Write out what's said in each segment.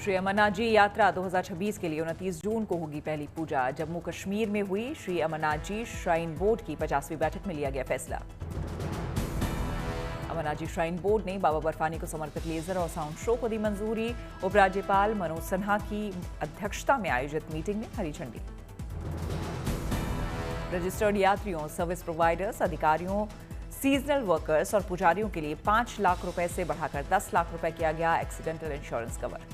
श्री अमरनाथ जी यात्रा 2026 के लिए 29 जून को होगी पहली पूजा। जम्मू कश्मीर में हुई श्री अमरनाथ जी श्राइन बोर्ड की 50वीं बैठक में लिया गया फैसला। अमरनाथ जी श्राइन बोर्ड ने बाबा बर्फानी को समर्पित लेजर और साउंड शो को दी मंजूरी। उपराज्यपाल मनोज सिन्हा की अध्यक्षता में आयोजित मीटिंग में हरी झंडी। रजिस्टर्ड यात्रियों, सर्विस प्रोवाइडर्स, अधिकारियों, सीजनल वर्कर्स और पुजारियों के लिए 5 लाख रुपए से बढ़ाकर 10 लाख रुपए किया गया एक्सीडेंटल इंश्योरेंस कवर।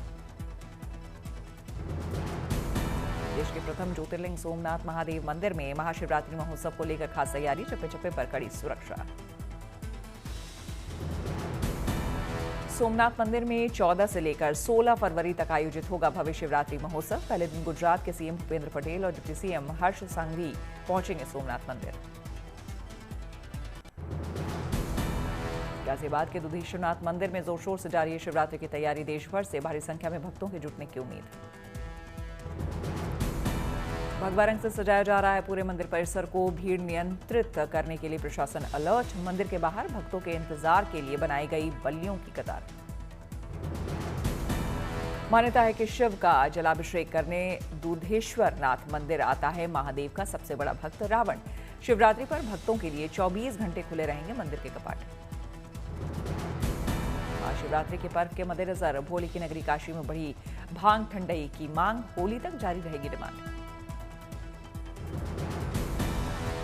देश के प्रथम ज्योतिर्लिंग सोमनाथ महादेव मंदिर में महाशिवरात्रि महोत्सव को लेकर खास तैयारी, चप्पे चप्पे पर कड़ी सुरक्षा। सोमनाथ मंदिर में 14 से लेकर 16 फरवरी तक आयोजित होगा भव्य शिवरात्रि महोत्सव। पहले दिन गुजरात के सीएम भूपेंद्र पटेल और डिप्टी सीएम हर्ष संघवी पहुंचेंगे सोमनाथ मंदिर। गाजियाबाद के दुधेश्वरनाथ मंदिर में जोर शोर से जारी है शिवरात्रि की तैयारी। देश भर से भारी संख्या में भक्तों के जुटने की उम्मीद। भगवा रंग से सजाया जा रहा है पूरे मंदिर परिसर को। भीड़ नियंत्रित करने के लिए प्रशासन अलर्ट। मंदिर के बाहर भक्तों के इंतजार के लिए बनाई गई बल्लियों की कतार। मान्यता है कि शिव का जलाभिषेक करने दुधेश्वर नाथ मंदिर आता है महादेव का सबसे बड़ा भक्त रावण। शिवरात्रि पर भक्तों के लिए 24 घंटे खुले रहेंगे मंदिर के कपाट। महाशिवरात्रि के पर्व के मद्देनजर भोले की नगरी काशी में बढ़ी भांग ठंडई की मांग। होली तक जारी रहेगी डिमांड।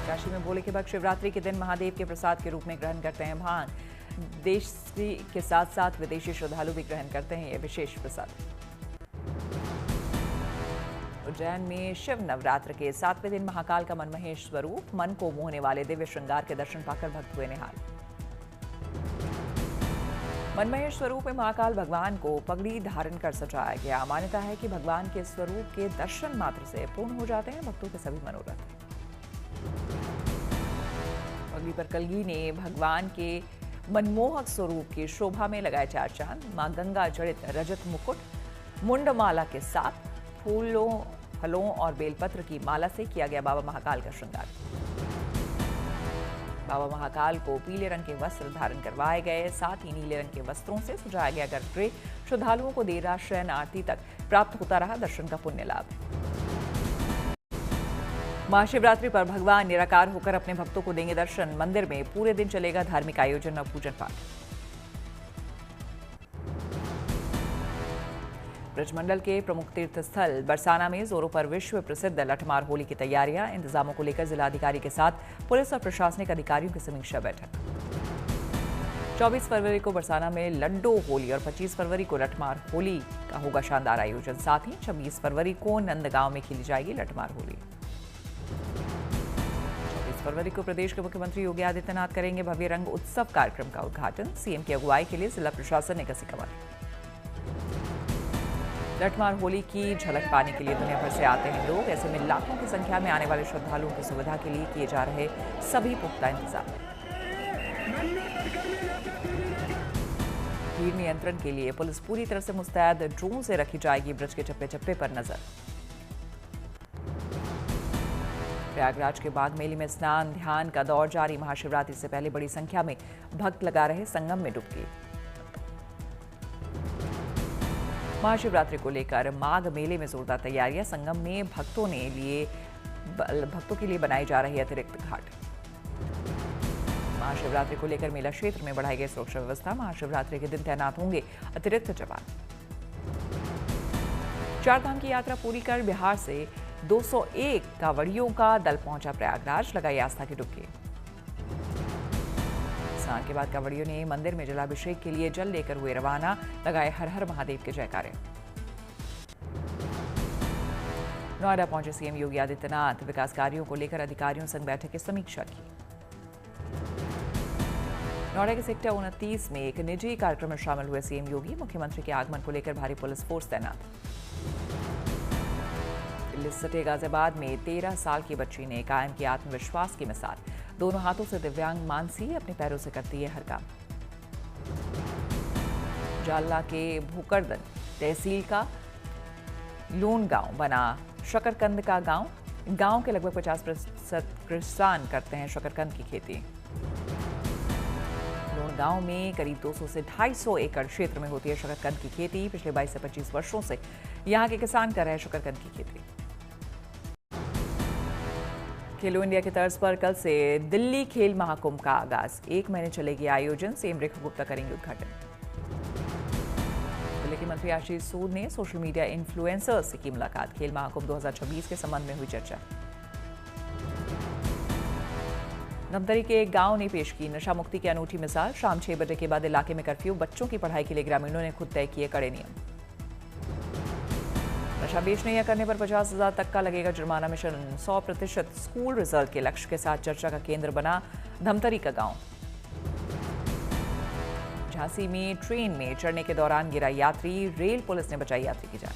काशी में भोले के भक्त शिवरात्रि के दिन महादेव के प्रसाद के रूप में ग्रहण करते हैं भांग। देशी के साथ साथ विदेशी श्रद्धालु भी ग्रहण करते हैं यह विशेष प्रसाद। उज्जैन में शिव नवरात्र के 7वें दिन महाकाल का मनमहेश स्वरूप। मन को मोहने वाले दिव्य श्रृंगार के दर्शन पाकर भक्त हुए निहाल। मनमहेश स्वरूप में महाकाल भगवान को पगड़ी धारण कर सजाया गया। मान्यता है कि भगवान के स्वरूप के दर्शन मात्र से पूर्ण हो जाते हैं भक्तों के सभी मनोरथ। पगड़ी पर कलगी ने भगवान के मनमोहक स्वरूप की शोभा में लगाए 4 चांद। मां गंगा जड़ित रजत मुकुट, मुंडमाला के साथ फूलों, फलों और बेलपत्र की माला से किया गया बाबा महाकाल का श्रृंगार। बाबा महाकाल को पीले रंग के वस्त्र धारण करवाए गए। साथ ही नीले रंग के वस्त्रों से सजाया गया गर्भगृह। श्रद्धालुओं को देर रात शयन आरती तक प्राप्त होता रहा दर्शन का पुण्य लाभ। महाशिवरात्रि पर भगवान निराकार होकर अपने भक्तों को देंगे दर्शन। मंदिर में पूरे दिन चलेगा धार्मिक आयोजन और पूजन पाठ। ब्रजमंडल के प्रमुख तीर्थ स्थल बरसाना में जोरों पर विश्व प्रसिद्ध लठमार होली की तैयारियां। इंतजामों को लेकर जिलाधिकारी के साथ पुलिस और प्रशासनिक अधिकारियों की समीक्षा बैठक। 24 फरवरी को बरसाना में लड्डो होली और 25 फरवरी को लठमार होली का होगा शानदार आयोजन। साथ ही 26 फरवरी को नंदगांव में खेली जाएगी लठमार होली। 24 फरवरी को प्रदेश के मुख्यमंत्री योगी आदित्यनाथ करेंगे भव्य रंग उत्सव कार्यक्रम का उद्घाटन। सीएम की अगुवाई के लिए जिला प्रशासन ने कसी कमर। लठमार होली की झलक पाने के लिए दुनिया भर से आते हैं लोग। ऐसे में लाखों की संख्या में आने वाले श्रद्धालुओं की सुविधा के लिए किए जा रहे सभी पुख्ता इंतजाम। भीड़ नियंत्रण के लिए पुलिस पूरी तरह से मुस्तैद। ड्रोन से रखी जाएगी ब्रज के चप्पे चप्पे पर नजर। प्रयागराज के बाग मेले में स्नान ध्यान का दौर जारी। महाशिवरात्रि से पहले बड़ी संख्या में भक्त लगा रहे संगम में डुबकी। महाशिवरात्रि को लेकर माघ मेले में जोरदार तैयारियां। संगम में भक्तों के लिए बनाई जा रही अतिरिक्त घाट। महाशिवरात्रि को लेकर मेला क्षेत्र में बढ़ाई गई सुरक्षा व्यवस्था। महाशिवरात्रि के दिन तैनात होंगे अतिरिक्त जवान। 4 धाम की यात्रा पूरी कर बिहार से 201 कांवड़ियों का दल पहुंचा प्रयागराज। लगाई आस्था की डुबकी। स्नान के बाद कांवड़ियों ने मंदिर में जलाभिषेक के लिए जल लेकर हुए रवाना। लगाए हर हर महादेव के जयकारे। नोएडा पहुंचे सीएम योगी आदित्यनाथ। विकास कार्यों को लेकर अधिकारियों संग बैठक की समीक्षा की। नोएडा के सेक्टर 29 में एक निजी कार्यक्रम में शामिल हुए सीएम योगी। मुख्यमंत्री के आगमन को लेकर भारी पुलिस फोर्स तैनात। दिल्ली से सटे गाजियाबाद में 13 साल की बच्ची ने कायम किया आत्मविश्वास की मिसाल। दोनों हाथों से दिव्यांग मानसी अपने पैरों से करती है हर काम। जालना के भूकरदन तहसील का लून गांव बना शकरकंद का गांव। गांव के लगभग 50% किसान करते हैं शकरकंद की खेती। गांव में करीब 200 से 250 एकड़ क्षेत्र में होती है शकरकंद की खेती। पिछले 22 से 25 वर्षों से यहां के किसान कर रहे हैं शकरकंद की खेती। खेलो इंडिया की तर्ज पर कल से दिल्ली खेल महाकुंभ का आगाज। 1 महीने चलेगी आयोजन। सीएम रेखा गुप्ता करेंगे उद्घाटन। दिल्ली के मंत्री आशीष सूद ने सोशल मीडिया इन्फ्लुएंसर्स से की मुलाकात। खेल महाकुंभ 2026 के संबंध में हुई चर्चा। धमतरी के एक गांव ने पेश की नशा मुक्ति की अनूठी मिसाल। शाम 6 बजे के बाद इलाके में कर्फ्यू। बच्चों की पढ़ाई के लिए ग्रामीणों ने खुद तय किए कड़े नियम। नशा बेचने या करने पर 50,000 तक का लगेगा जुर्माना। मिशन 100% स्कूल रिजल्ट के लक्ष्य के साथ चर्चा का केंद्र बना धमतरी का गांव। झांसी में ट्रेन में चढ़ने के दौरान गिरा यात्री। रेल पुलिस ने बचाई यात्री की जान।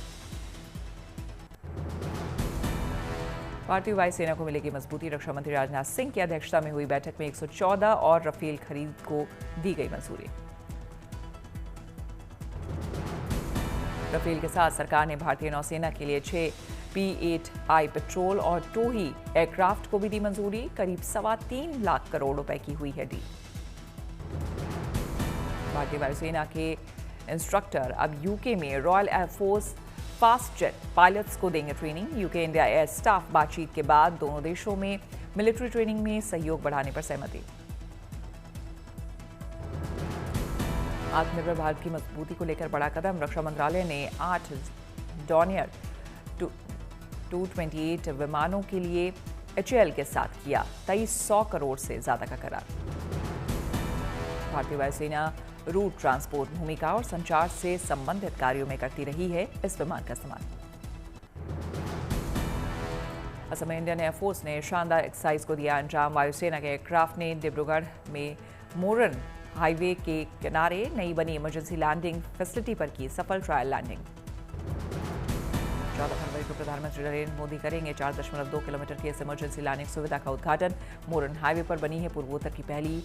भारतीय वायुसेना को मिलेगी मजबूती। रक्षा मंत्री राजनाथ सिंह की अध्यक्षता में हुई बैठक में 114 और राफेल खरीद को दी गई मंजूरी। राफेल के साथ सरकार ने भारतीय नौसेना के लिए 6 P-8I पेट्रोल और टोही एयरक्राफ्ट को भी दी मंजूरी। करीब 3.25 लाख करोड़ रुपए की हुई है डील। भारतीय वायुसेना के इंस्ट्रक्टर अब यूके में royal air force fast jet pilots को देंगे training. UK India air staff बातचीत के बाद दोनों देशों में मिलिट्री ट्रेनिंग में सहयोग बढ़ाने पर सहमति। आत्मनिर्भर भारत की मजबूती को लेकर बड़ा कदम। रक्षा मंत्रालय ने 8 डॉनियर 228 विमानों के लिए HAL के साथ किया 2300 करोड़ से ज्यादा का करार। भारतीय वायुसेना रूट ट्रांसपोर्ट, भूमिका और संचार से संबंधित कार्यों में करती रही है इस विमान का इस्तेमाल। असम में इंडियन एयरफोर्स ने शानदार एक्सरसाइज को दिया अंजाम। वायुसेना के एयरक्राफ्ट ने डिब्रूगढ़ में मोरन हाईवे के किनारे नई बनी इमरजेंसी लैंडिंग फैसिलिटी पर की सफल ट्रायल लैंडिंग। 14 फरवरी को प्रधानमंत्री नरेंद्र मोदी करेंगे 4.2 किलोमीटर की इस इमरजेंसी लैंडिंग सुविधा का उद्घाटन। मोरन हाईवे पर बनी है पूर्वोत्तर की पहली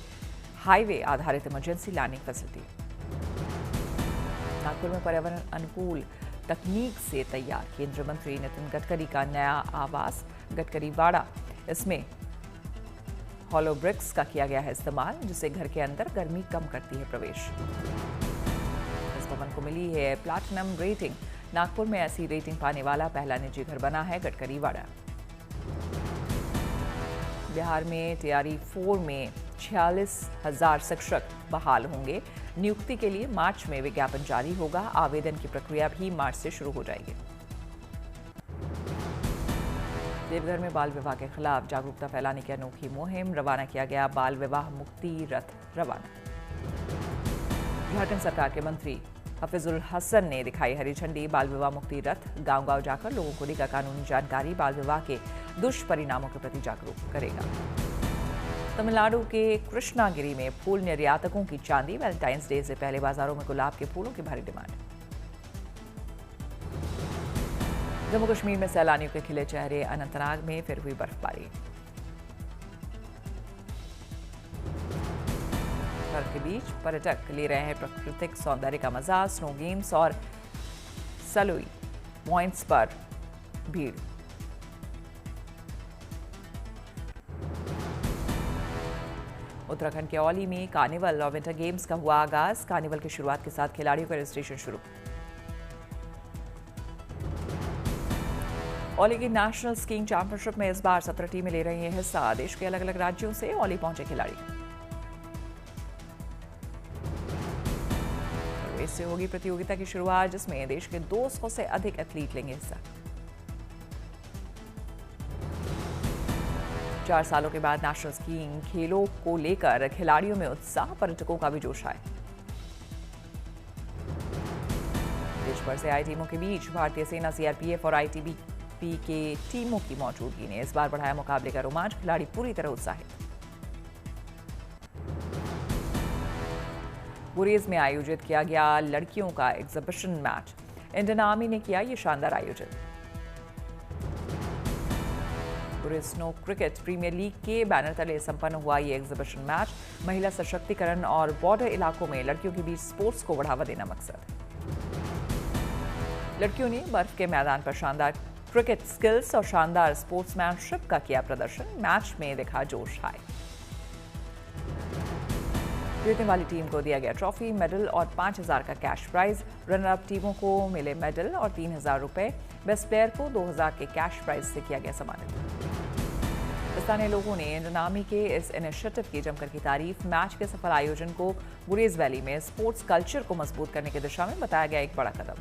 हाईवे आधारित इमरजेंसी लैंडिंग फैसिलिटी। नागपुर में पर्यावरण अनुकूल तकनीक से तैयार केंद्रीय मंत्री नितिन गडकरी का नया आवास गडकरी वाड़ा। इसमें हॉलो ब्रिक्स का किया गया है इस्तेमाल, जिससे घर के अंदर गर्मी कम करती है प्रवेश। इस भवन को मिली है प्लैटिनम रेटिंग। नागपुर में ऐसी रेटिंग पाने वाला पहला निजी घर बना है गडकरी वाड़ा। बिहार में तैयारी 4 में 46,000 शिक्षक बहाल होंगे। नियुक्ति के लिए मार्च में विज्ञापन जारी होगा। आवेदन की प्रक्रिया भी मार्च से शुरू हो जाएगी। देवघर में बाल विवाह के खिलाफ जागरूकता फैलाने की अनोखी मुहिम। रवाना किया गया बाल विवाह मुक्ति रथ रवाना। झारखंड सरकार के मंत्री हफीजुल हसन ने दिखाई हरी झंडी। बाल विवाह मुक्ति रथ गांव-गांव जाकर लोगों को देगा कानूनी जानकारी। बाल विवाह के दुष्परिणामों के प्रति जागरूक करेगा। तमिलनाडु के कृष्णागिरी में फूल निर्यातकों की चांदी। वैलेंटाइंस डे से पहले बाजारों में गुलाब के फूलों की भारी डिमांड। जम्मू कश्मीर में सैलानियों के खिले चेहरे। अनंतनाग में फिर हुई बर्फबारी। बर्फ के बीच पर्यटक ले रहे हैं प्राकृतिक सौंदर्य का मजा। स्नो गेम्स और सलुई पॉइंट्स पर भीड़। उत्तराखंड के औली में कार्निवल और विंटर गेम्स का हुआ आगाज। कार्निवल की शुरुआत के साथ खिलाड़ियों का रजिस्ट्रेशन शुरू। औली की नेशनल स्कीइंग चैंपियनशिप में इस बार 17 टीमें ले रही हैं हिस्सा। देश के अलग अलग राज्यों से औली पहुंचे खिलाड़ी। इससे होगी प्रतियोगिता की शुरुआत, जिसमें देश के 200 से अधिक एथलीट लेंगे हिस्सा। 4 सालों के बाद नेशनल स्कीइंग खेलों को लेकर खिलाड़ियों में उत्साह, पर्यटकों का भी जोश है। देश भर से आई टीमों के बीच भारतीय सेना, CRPF और ITBP के टीमों की मौजूदगी ने इस बार बढ़ाया मुकाबले का रोमांच। खिलाड़ी पूरी तरह उत्साहित। गुरेज में आयोजित किया गया लड़कियों का एग्जीबिशन मैच। इंडियन आर्मी ने किया ये शानदार आयोजन। गुरेज स्नो क्रिकेट प्रीमियर लीग के बैनर तले संपन्न हुआ ये एग्जीबिशन मैच। महिला सशक्तिकरण और बॉर्डर इलाकों में लड़कियों के बीच स्पोर्ट्स को बढ़ावा देना मकसद। लड़कियों ने बर्फ के मैदान पर शानदार क्रिकेट स्किल्स और शानदार स्पोर्ट्समैनशिप का किया प्रदर्शन। मैच में दिखा जोश हाई। जीतने वाली टीम को दिया गया ट्रॉफी, मेडल और 5,000 का कैश प्राइज। रनर अप टीमों को मिले मेडल और 3,000 रुपए। बेस्ट प्लेयर को 2,000 के कैश प्राइज से किया गया सम्मानित। स्थानीय लोगों ने नामी के इस इनिशिएटिव की जमकर की तारीफ। मैच के सफल आयोजन को गुरेज वैली में स्पोर्ट्स कल्चर को मजबूत करने की दिशा में बताया गया एक बड़ा कदम।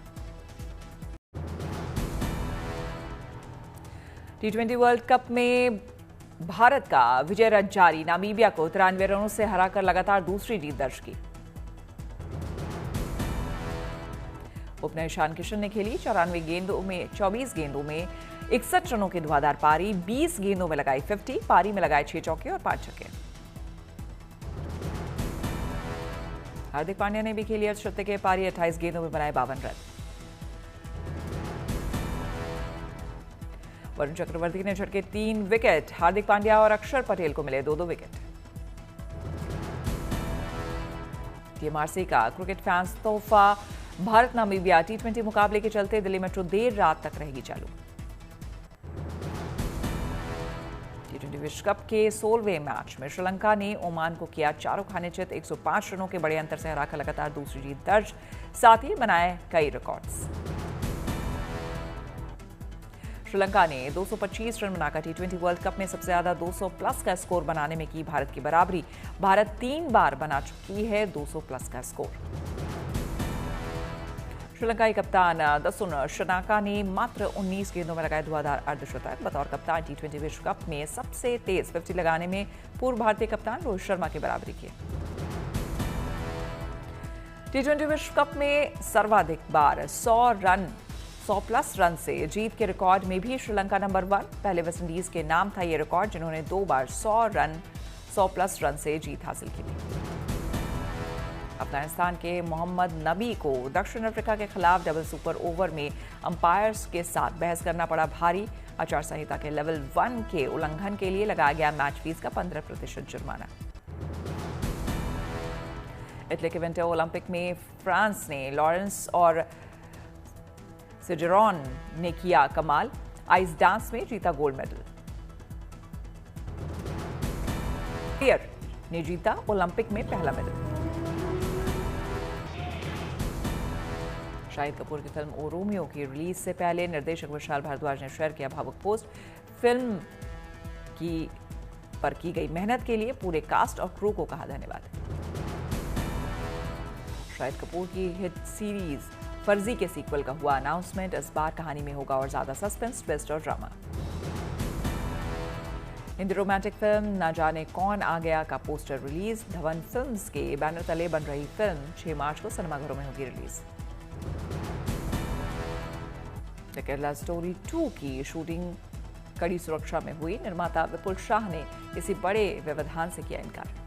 T20 वर्ल्ड कप में भारत का विजय रथ जारी। नामीबिया को 93 रनों से हराकर लगातार दूसरी जीत दर्ज की। ओपनर ईशान किशन ने खेली 24 गेंदों में 61 रनों की धुआंधार पारी। 20 गेंदों में लगाई 50, पारी में लगाए 6 चौके और 5 छक्के। हार्दिक पांड्या ने भी खेली अर्धशतक के पारी। 28 गेंदों में बनाए 52 रन। वरुण चक्रवर्ती ने झटके 3 विकेट। हार्दिक पांड्या और अक्षर पटेल को मिले 2-2 विकेट। टीएमआरसी का क्रिकेट फैंस तोहफा। भारत नामीबिया T20 मुकाबले के चलते दिल्ली मेट्रो देर रात तक रहेगी चालू। T20 विश्व कप के 16वें मैच में श्रीलंका ने ओमान को किया चारों खाने चित। 105 रनों के बड़े अंतर से हराकर लगातार दूसरी जीत दर्ज, साथ ही बनाए कई रिकॉर्ड्स। श्रीलंका ने 225 रन बनाकर T20 वर्ल्ड कप में सबसे ज्यादा 200 प्लस का स्कोर बनाने में की भारत की बराबरी। भारत 3 बार बना चुकी है 200 प्लस का स्कोर। श्रीलंकाई कप्तान दसुन शनाका ने मात्र 19 गेंदों में लगाए धुआंधार अर्धशतक। बतौर कप्तान T20 विश्व कप में सबसे तेज 50 लगाने में पूर्व भारतीय कप्तान रोहित शर्मा की बराबरी की। T20 विश्व कप में सर्वाधिक बार 100 प्लस रन से जीत के रिकॉर्ड में भी श्रीलंका नंबर 1। पहले वेस्टइंडीज के नाम था यह रिकॉर्ड, जिन्होंने 2 बार 100 प्लस रन से जीत हासिल की थी। अफगानिस्तान के मोहम्मद नबी को दक्षिण अफ्रीका के खिलाफ डबल सुपर ओवर में अंपायर्स के साथ बहस करना पड़ा भारी। आचार संहिता के लेवल 1 के उल्लंघन के लिए लगाया गया मैच फीस का 15% जुर्माना। इटली के विंटर ओलंपिक में फ्रांस ने लॉरेंस और सिजरॉन ने किया कमाल। आइस डांस में जीता गोल्ड मेडल। पियर ने जीता ओलंपिक में पहला मेडल। शाहिद कपूर की फिल्म ओ रोमियो की रिलीज से पहले निर्देशक विशाल भारद्वाज ने शेयर किया भावुक पोस्ट। फिल्म पर की गई मेहनत के लिए पूरे कास्ट और क्रू को कहा धन्यवाद। शाहिद कपूर की हिट सीरीज फर्जी के सीक्वल का हुआ अनाउंसमेंट। इस बार कहानी में होगा और ज्यादा सस्पेंस, ट्विस्ट और ड्रामा। हिंदी रोमांटिक फिल्म ना जाने कौन आ गया का पोस्टर रिलीज। धवन फिल्म्स के बैनर तले बन रही फिल्म 6 मार्च को सिनेमाघरों में होगी रिलीज। द केरला स्टोरी 2 की शूटिंग कड़ी सुरक्षा में हुई। निर्माता विपुल शाह ने किसी बड़े व्यवधान से किया इनकार।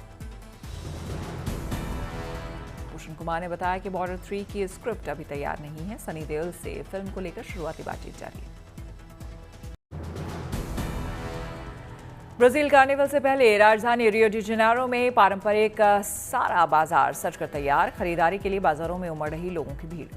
भूषण कुमार ने बताया कि बॉर्डर 3 की स्क्रिप्ट अभी तैयार नहीं है। सनी देओल से फिल्म को लेकर शुरुआती बातचीत जारी है। ब्राजील कार्निवल से पहले राजधानी रियो डी जेनेरो में पारंपरिक सारा बाजार सजकर तैयार। खरीदारी के लिए बाजारों में उमड़ रही लोगों की भीड़।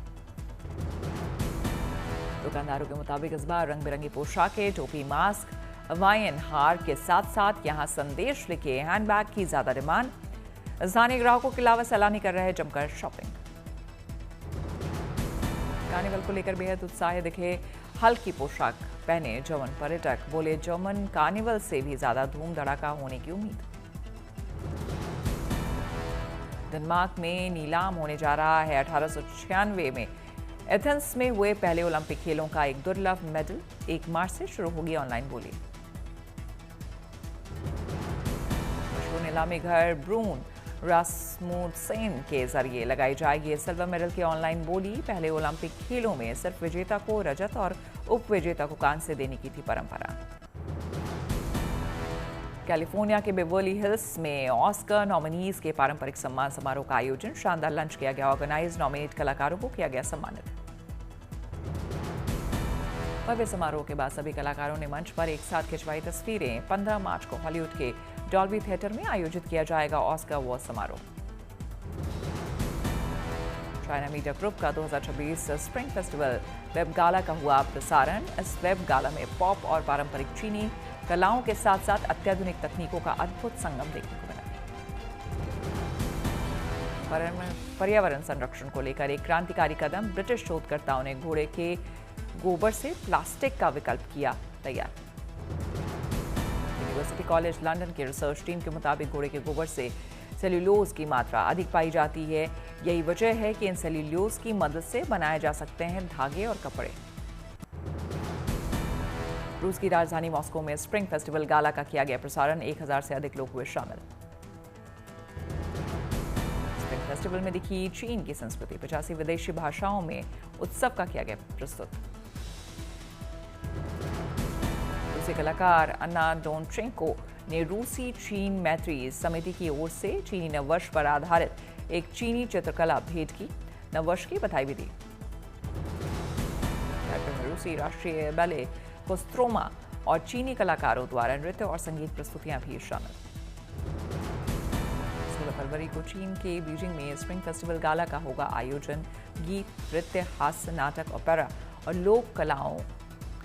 दुकानदारों के मुताबिक इस बार रंग बिरंगी पोशाकें, टोपी, मास्क, हवाईयन हार के साथ साथ यहां संदेश लिखे हैंडबैग की ज्यादा डिमांड। स्थानीय ग्राहकों के अलावा सैलानी कर रहे जमकर शॉपिंग। कार्निवल को लेकर बेहद उत्साहित दिखे हल्की पोशाक पहने जर्मन पर्यटक। बोले जर्मन कार्निवल से भी ज्यादा धूम धड़ाका होने की उम्मीद। डेनमार्क में नीलाम होने जा रहा है 1896 में एथेंस में हुए पहले ओलंपिक खेलों का एक दुर्लभ मेडल। 1 मार्च से शुरू होगी ऑनलाइन बोली। मशहूर नीलामी घर ब्रून रास्मुसेन के जरिए लगाई जाएगी सिल्वर मेडल की ऑनलाइन बोली। पहले ओलंपिक खेलों में सिर्फ विजेता को रजत और उपविजेता को कांस्य देने की थी परंपरा। कैलिफोर्निया के बेवर्ली हिल्स में ऑस्कर नॉमिनीज के पारंपरिक सम्मान समारोह का आयोजन। शानदार लंच किया गया ऑर्गेनाइज। नॉमिनेट कलाकारों को किया गया सम्मानित। भव्य समारोह के बाद सभी कलाकारों ने मंच पर एक साथ खिंचवाई तस्वीरें। 15 मार्च को हॉलीवुड के डॉल्बी थिएटर में आयोजित किया जाएगा ऑस्कर अवार्ड समारोह। चाइना मीडिया ग्रुप का 2026 स्प्रिंग फेस्टिवल वेब गाला का हुआ प्रसारण। इस वेब गाला में पॉप और पारंपरिक चीनी कलाओं के साथ साथ अत्याधुनिक तकनीकों का अद्भुत संगम देखने को मिला। पर्यावरण संरक्षण को लेकर एक क्रांतिकारी कदम, ब्रिटिश शोधकर्ताओं ने घोड़े के गोबर से प्लास्टिक का विकल्प किया तैयार। यूनिवर्सिटी कॉलेज लंदन की रिसर्च टीम के मुताबिक घोड़े के गोबर से सेल्यूलोज की मात्रा अधिक पाई जाती है। यही वजह है कि इन सेल्यूलोज की मदद से बनाए जा सकते हैं धागे और कपड़े। रूस की राजधानी मॉस्को में स्प्रिंग फेस्टिवल गाला का किया गया प्रसारण, 1000 से अधिक लोग हुए शामिल। स्प्रिंग फेस्टिवल में दिखी चीन की संस्कृति, 85 विदेशी भाषाओं में उत्सव का किया गया प्रस्तुत। रूसी कलाकार अन्ना डोनचेंको ने रूसी चीन मैत्री समिति की ओर से चीनी नववर्ष पर आधारित एक चीनी चित्रकला भेंट की, नववर्ष की बधाई भी दी। कार्यक्रम में रूसी राष्ट्रीय बैले कोस्त्रोमा और चीनी कलाकारों द्वारा नृत्य और संगीत प्रस्तुतियां भी शामिल। 16 फरवरी को चीन के बीजिंग में स्प्रिंग फेस्टिवल गाला का होगा आयोजन। गीत, नृत्य, हास्य, नाटक, ओपेरा और लोक कलाओं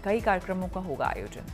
कई कार्यक्रमों का होगा आयोजन।